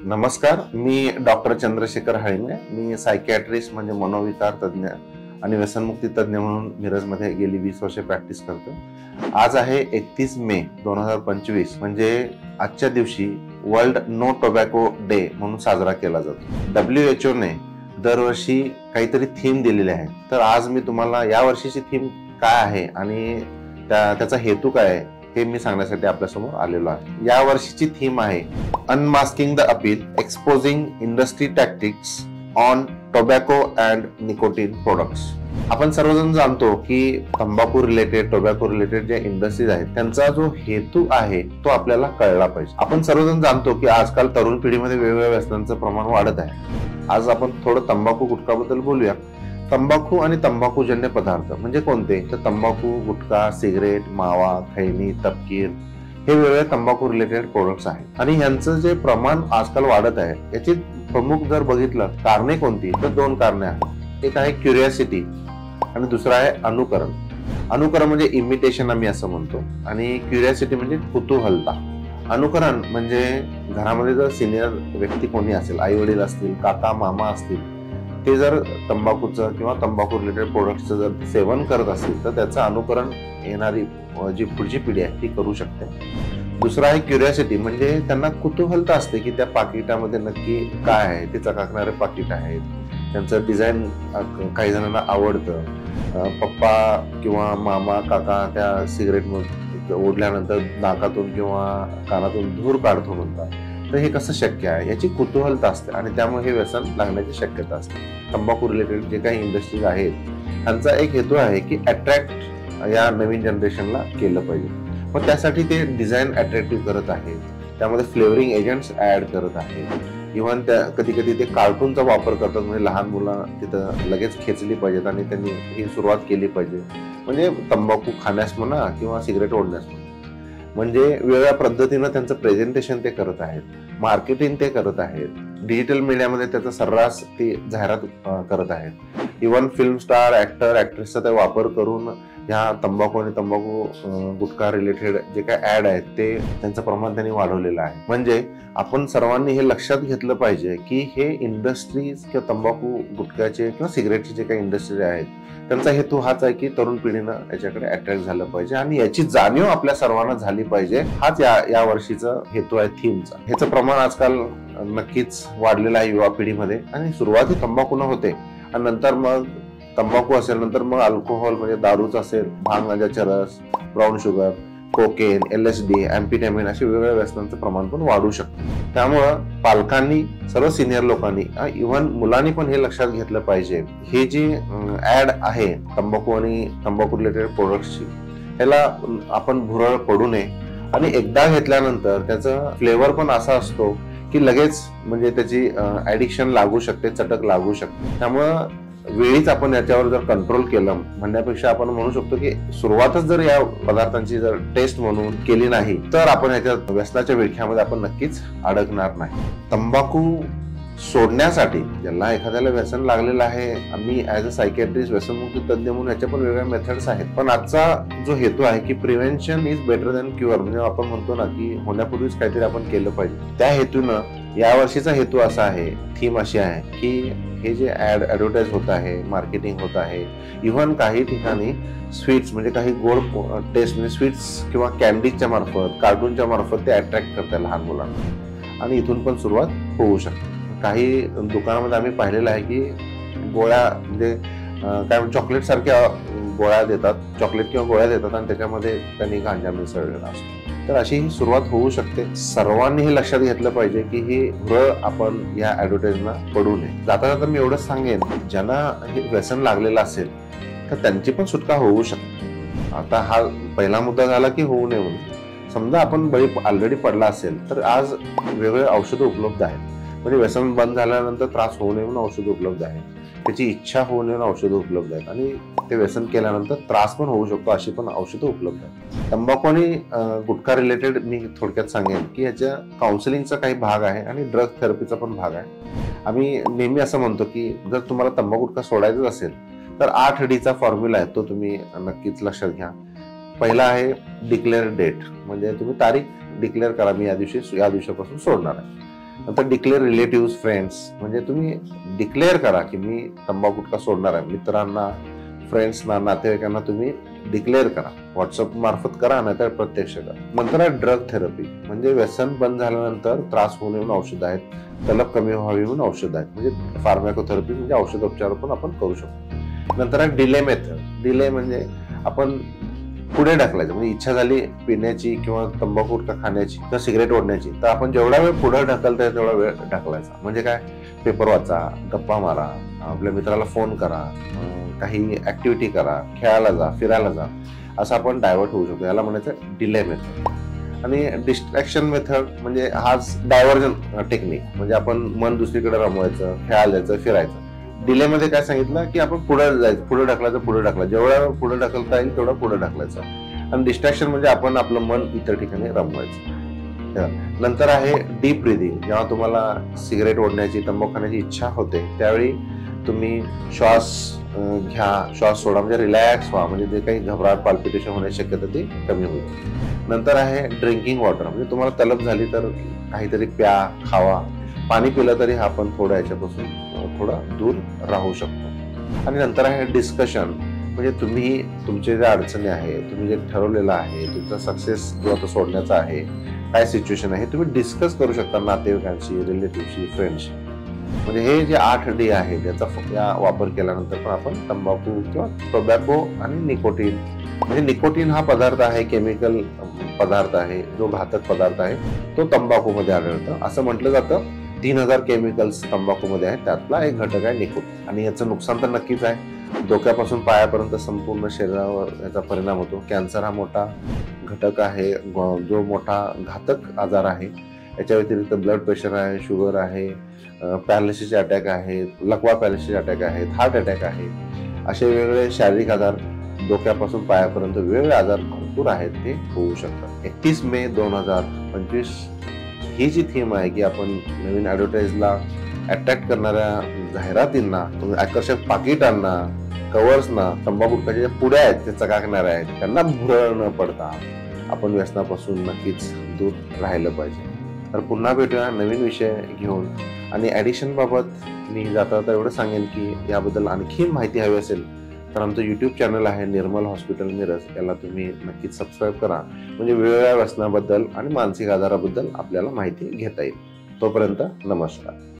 नमस्कार, मी डॉक्टर चंद्रशेखर हळिंगे. मी सायकॅट्रिस्ट म्हणजे मनोविकार तज्ज्ञ आणि व्यसनमुक्ती तज्ज्ञ म्हणून मिरजमध्ये गेली 20 वर्षे प्रॅक्टिस करतो. आज आहे 31 मे 2025, म्हणजे आजच्या दिवशी वर्ल्ड नो टोबॅको डे म्हणून साजरा केला जातो. WHO ने दरवर्षी काहीतरी थीम दिलेली आहे. तर आज मी तुम्हाला या वर्षीची थीम काय आहे आणि त्याचा हेतू काय आहे हे मी सांगण्यासाठी आपल्यासमोर आलेलो आहे. या वर्षीची थीम आहे unmasking the appeal, exposing industry tactics on tobacco and nicotine products. आपण सर्वजण जाणतो की तंबाखू रिलेटेड, टोबॅको रिलेटेड जे इंडस्ट्रीज आहेत त्यांचा जो हेतू आहे तो आपल्याला कळला पाहिजे. आपण सर्वजण जाणतो की आजकाल तरुण पिढीमध्ये वेगवेगळ्या व्यसनांचं प्रमाण वाढत आहे. आज आपण थोडं तंबाखू गुटखाबद्दल बोलूया. तंबाखू आणि तंबाखूजन्य पदार्थ म्हणजे कोणते? तर तंबाखू, गुटखा, सिगरेट, मावा, खैनी, तपकीर हे वेगवेगळे तंबाखू रिलेटेड प्रोडक्ट्स आहेत आणि यांचं जे प्रमाण आजकाल वाढत आहे याची प्रमुख जर बघितलं कारणे कोणती, तर दोन कारणे आहेत. एक आहे क्युरिओसिटी आणि दुसरं आहे अनुकरण. अनुकरण म्हणजे इमिटेशन आम्ही असं म्हणतो आणि क्युरिओसिटी म्हणजे कुतूहलता. अनुकरण म्हणजे घरामध्ये जर सिनियर व्यक्ती कोणी असेल, आई वडील असतील, काका मामा असतील, ते जर तंबाखूचं किंवा तंबाखू रिलेटेड प्रोडक्टचं जर सेवन करत असेल तर त्याचं अनुकरण येणारी जी पुढची पिढी आहे ती करू शकते. दुसरा आहे क्युरिओसिटी, म्हणजे त्यांना कुतूहलता असते की त्या पाकिटामध्ये नक्की काय आहे. ते चकाकणारे पाकिट आहेत, त्यांचं डिझाईन काही जणांना आवडतं. पप्पा किंवा मामा काका त्या सिगरेट ओढल्यानंतर नाकातून किंवा कानातून धूर काढतो म्हणतात. तर हे कसं शक्य आहे याची कुतूहलता असते आणि त्यामुळे हे व्यसन लागण्याची शक्यता असते. तंबाखू रिलेटेड जे काही इंडस्ट्रीज आहेत त्यांचा एक हेतू आहे की अट्रॅक्ट या नवीन जनरेशनला केलं पाहिजे. मग त्यासाठी ते डिझाईन अट्रॅक्टिव्ह करत आहेत, त्यामध्ये फ्लेवरिंग एजंट्स ऍड करत आहेत. इव्हन त्या कधी कधी ते कार्टूनचा वापर करतात, म्हणजे लहान मुलं तिथं लगेच खेचली पाहिजेत आणि त्यांनी ही सुरुवात केली पाहिजे. म्हणजे तंबाखू खाण्यास म्हणा किंवा सिगरेट ओढण्यास म्हणा, म्हणजे वेगवेगळ्या पद्धतीनं त्यांचं प्रेझेंटेशन ते करत आहेत, मार्केटिंग ते करत आहेत, डिजिटल मीडियामध्ये त्याचा सर्रास ते जाहिरात करत आहेत. इव्हन फिल्म स्टार, ऍक्टर, ऍक्ट्रेसचा ते वापर करून ह्या तंबाखू आणि तंबाखू गुटखा रिलेटेड जे काही ऍड आहेत ते त्यांचं प्रमाण त्यांनी वाढवलेलं आहे. म्हणजे आपण सर्वांनी हे लक्षात घेतलं पाहिजे की हे इंडस्ट्रीज किंवा तंबाखू गुटख्याचे किंवा सिगरेटचे जे काही इंडस्ट्रीज आहेत त्यांचा हेतू हाच आहे की तरुण पिढीनं याच्याकडे अट्रॅक्ट झालं पाहिजे आणि याची जाणीव आपल्या सर्वांना झाली पाहिजे. हाच या वर्षीचा हेतू आहे थीमचा. ह्याचं प्रमाण आजकाल नक्कीच वाढलेलं आहे युवा पिढीमध्ये आणि सुरुवाती तंबाखूनं होते आणि नंतर मग तंबाखू असेल, नंतर मग अल्कोहोल म्हणजे दारूच असेल, भांग, गांजाचा रस, brown sugar, cocaine, LSD, amphetamine असे वेगवेगळ्या व्यसनांचं प्रमाण पण वाढू शकतं. त्यामुळं पालकांनी, सर्व सिनियर लोकांनी, इव्हन मुलांनी पण हे लक्षात घेतलं पाहिजे. हे जी ऍड आहे तंबाखू आणि तंबाखू रिलेटेड प्रोडक्ट्सची, ह्याला आपण भुरळ पडू नये आणि एकदा घेतल्यानंतर त्याचा फ्लेवर पण असा असतो की लगेच म्हणजे त्याची ऍडिक्शन लागू शकते, चटक लागू शकते. त्यामुळं वेळीच आपण याच्यावर जर कंट्रोल केलं म्हणण्यापेक्षा आपण म्हणू शकतो की सुरुवातच जर या पदार्थांची जर टेस्ट म्हणून केली नाही तर आपण याच्या व्यसनाच्या विळख्यामध्ये आपण नक्कीच अडकणार नाही. तंबाखू सोडण्यासाठी ज्याला एखाद्याला व्यसन लागलेलं आहे, आम्ही ऍज अ सायकॅट्रिस्ट, व्यसनमुक्ती तज्ज्ञ म्हणून याच्या पण वेगळ्या मेथड्स आहेत. पण आजचा जो हेतू आहे की prevention is better than cure, म्हणजे आपण म्हणतो ना की होण्यापूर्वीच काहीतरी आपण केलं पाहिजे. त्या हेतूनं या वर्षीचा हेतू असा आहे, थीम अशी आहे की हे जे ऍडव्हर्टाईज होत आहे, मार्केटिंग होत आहे, इव्हन काही ठिकाणी स्वीट्स म्हणजे काही गोड टेस्ट म्हणजे स्वीट्स किंवा कॅन्डीजच्या मार्फत, कार्टूनच्या मार्फत ते अट्रॅक्ट करतात लहान मुलांना आणि इथून पण सुरुवात होऊ शकते. काही दुकानामध्ये आम्ही पाहिलेलं आहे की गोळ्या म्हणजे काय चॉकलेट सारख्या गोळ्या देतात, चॉकलेट किंवा गोळ्या देतात आणि त्याच्यामध्ये त्यांनी गांजा मिसळलेला असतो. तर अशी ही सुरुवात होऊ शकते. सर्वांनी हे लक्षात घेतलं पाहिजे की हे भुरळ आपण या ऍडव्हर्टाईजला पडू नये. जाता जाता मी एवढंच सांगेन, ज्यांना हे व्यसन लागलेलं असेल तर त्यांची पण सुटका होऊ शकते. आता हा पहिला मुद्दा झाला की होऊ नये म्हणून. समजा आपण बळी ऑलरेडी पडला असेल तर आज वेगवेगळे औषधं उपलब्ध आहेत. म्हणजे व्यसन बंद झाल्यानंतर त्रास होऊ नये म्हणून औषधं उपलब्ध आहेत, त्याची इच्छा होऊ नये म्हणून औषधं उपलब्ध आहेत आणि ते व्यसन केल्यानंतर त्रास पण होऊ शकतो अशी पण औषधं उपलब्ध आहेत. तंबाखू आणि गुटखा रिलेटेड मी थोडक्यात सांगेन की याच्या काउन्सिलिंगचा काही भाग आहे आणि ड्रग थेरपीचा पण भाग आहे. आम्ही नेहमी असं म्हणतो की जर तुम्हाला तंबाखू गुटखा सोडायचं असेल तर 8Dचा फॉर्म्युला आहे, तो तुम्ही नक्कीच लक्षात घ्या. पहिला आहे डिक्लेअर डेट, म्हणजे तुम्ही तारीख डिक्लेअर करा, मी या दिवसापासून सोडणार आहे. नंतर डिक्लेअर रिलेटिव्ह फ्रेंड्स, म्हणजे तुम्ही डिक्लेअर करा की मी तंबाखू गुटखा सोडणार आहे. मित्रांना, फ्रेंड्सना, नातेवाईकांना तुम्ही डिक्लेअर करा. व्हॉट्सअप मार्फत करा, नाहीतर प्रत्यक्ष करा. नंतर आहे ड्रग थेरपी, म्हणजे व्यसन बंद झाल्यानंतर त्रास होऊ नये म्हणून औषध आहेत, तलब कमी व्हावी म्हणून औषध आहेत, म्हणजे फार्मॅकोथेरपी म्हणजे औषधोपचार पण आपण करू शकतो. नंतर आहे डिले मेथड. डिले म्हणजे आपण पुढे ढकलायचं, म्हणजे इच्छा झाली पिण्याची किंवा तंबाखू गुटखा खाण्याची किंवा सिगरेट ओढण्याची, तर आपण जेवढा वेळ पुढे ढकलता तेवढा वेळ ढकलायचा. म्हणजे काय, पेपर वाचा, गप्पा मारा, आपल्या मित्राला फोन करा, काही ऍक्टिव्हिटी करा, खेळायला जा, फिरायला जा, असं आपण डायव्हर्ट होऊ शकतो. याला म्हणायचं डिले मेथड. आणि डिस्ट्रॅक्शन मेथड म्हणजे हाच डायव्हर्जन टेक्निक, म्हणजे आपण मन दुसरीकडे रमवायचं, खेळायला जायचं, फिरायचं. डिले मध्ये काय सांगितलं की आपण पुढे जायचं, पुढे ढकलायचं, जेवढा पुढे ढकलता येईल तेवढा पुढे ढकलायचं. आणि डिस्ट्रॅक्शन म्हणजे आपण आपलं मन इतर ठिकाणी रमवायचं. नंतर आहे डीप ब्रीदिंग. जेव्हा तुम्हाला सिगरेट ओढण्याची, तंबाखू खाण्याची इच्छा होते त्यावेळी तुम्ही श्वास घ्या, श्वास सोडा, म्हणजे रिलॅक्स व्हा, म्हणजे जे काही घबराट, पाल्पिटेशन होण्याची शक्यता ती कमी होईल. नंतर आहे ड्रिंकिंग वॉटर, म्हणजे तुम्हाला तलब झाली तर काहीतरी प्या, खावा. पाणी पिलं तरी आपण थोडं याच्यापासून थोडा दूर राहू शकतो. आणि नंतर आहे डिस्कशन, म्हणजे तुम्ही तुमचे ज्या अडचणी आहे, तुम्ही जे ठरवलेलं आहे, तुमचा सक्सेस जो आता सोडण्याचा आहे, काय सिच्युएशन आहे, तुम्ही डिस्कस करू शकता नातेवाईकांशी, रिलेटिव्हशी, फ्रेंड्सशी. म्हणजे हे जे 8D आहे त्याचा वापर केल्यानंतर पण आपण तंबाखू किंवा टोबॅको आणि निकोटीन, म्हणजे निकोटीन हा पदार्थ आहे, केमिकल पदार्थ आहे, जो घातक पदार्थ आहे, तो तंबाखूमध्ये आढळतं. असं म्हटलं जातं 3000 केमिकल्स तंबाखूमध्ये आहेत, त्यातला एक घटक आहे निकोटीन. आणि याचं नुकसान तर नक्कीच आहे, डोक्यापासून पायापर्यंत संपूर्ण शरीरावर याचा परिणाम होतो. कॅन्सर हा मोठा घटक आहे, जो मोठा घातक आजार आहे. याच्या व्यतिरिक्त ब्लड प्रेशर आहे, शुगर आहे, पॅरालिसिसचे अटॅक आहेत, लकवा पॅरालिसिसचे अटॅक आहेत, हार्ट अटॅक आहे. असे वेगवेगळे शारीरिक आजार, डोक्यापासून पायापर्यंत वेगवेगळे आजार भरपूर आहेत, ते होऊ शकतात. 31 मे 2025 ही जी थीम आहे की आपण नवीन ऍडव्हर्टाईजला अट्रॅक्ट करणाऱ्या जाहिरातींना, आकर्षक पाकिटांना, कव्हर्सना, तंबाखू गुटखाच्या पुढे आहेत ते चकाकणारे आहेत, त्यांना भुरळ न पडता आपण व्यसनापासून नक्कीच दूर राहिलं पाहिजे. तर पुन्हा भेटूया नवीन विषय घेऊन. आणि ॲडिक्शन बाबत मी जाता एवढं सांगेन की याबद्दल आणखी माहिती हवी असेल तर आमचं यूट्यूब चॅनल आहे निर्मल हॉस्पिटल मिरज, याला तुम्ही नक्कीच सबस्क्राईब करा, म्हणजे वेगवेगळ्या व्यसनाबद्दल आणि मानसिक आजाराबद्दल आपल्याला माहिती घेता येईल. तोपर्यंत नमस्कार.